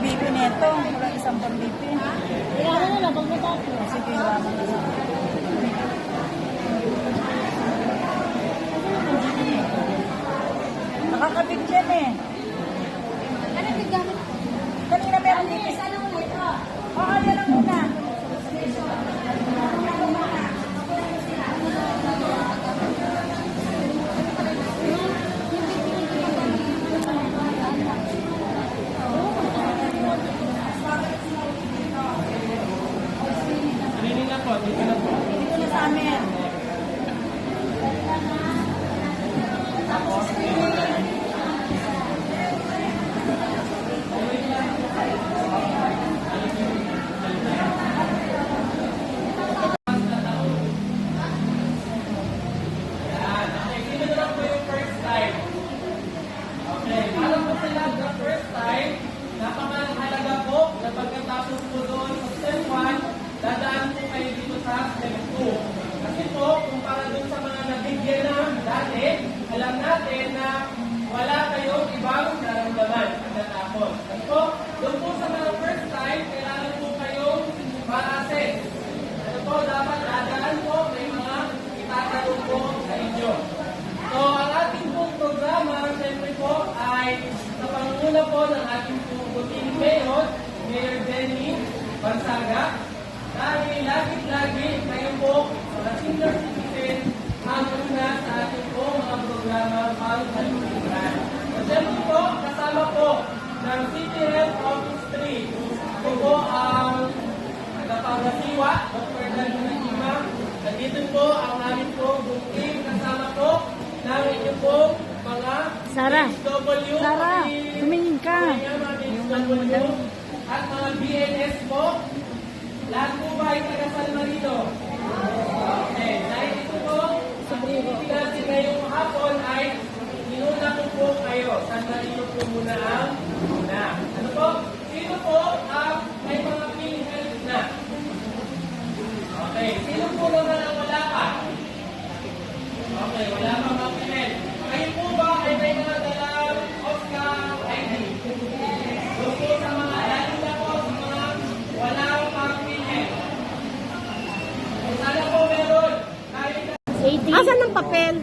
BP neto. Wala isang pang BP. Kailangan na lang pag natapos. Sige, wala na lang. Nakakabig dyan eh. Ano yung gamit? Kanina meron BP. Oo, yan lang muna. Dito na sa amin. Napakahalaga po na pagkatapos po doon sa step 1, dadaan po kayo dito sa step 2. Kasi po, kumpara doon sa mga nabigyan na dati, alam natin na wala kayong ibang nararamdaman pagkatapos. Kasi po, doon po sa mga first time, kailangan po kayong ma-assess. Ano po, dapat dadaan po may mga itatanong po sa inyo. So, ang ating pong programa, siyempre po, ay sa pangunguna po ng ating pong Buting Mayor, Mayor Denny Bansaga, dahil lagi-lagi kayo po, mga senior citizen, ang una sa ating po mga programa para sa lumiran. So, siyempre po, kasama po ng City Health Office 3. Ito po ang nagpapagasiwa, Dr. Daniel Lima. Nandito po ang aming po booking, kasama po ng inyong po mga Sarah. HW, Sarah, tumingin ka. HW, at mga BNS po. Lahat po ba ay taga San Marino? Okay, dahil ito po, ang ibig natin ngayong hapon ay inuna ko po kayo. San Marino po muna ang una. Ano po? Sino po ang may mga PhilHealth na? Okay, sino po naman ang wala pa? Okay, wala pa mga PhilHealth. Kayo po ba ay may mga dalang Oscar ID? Doon po sa mga lalo na po sa mga wala pang PhilHealth. Sana po meron. Kahit Asan ang papel?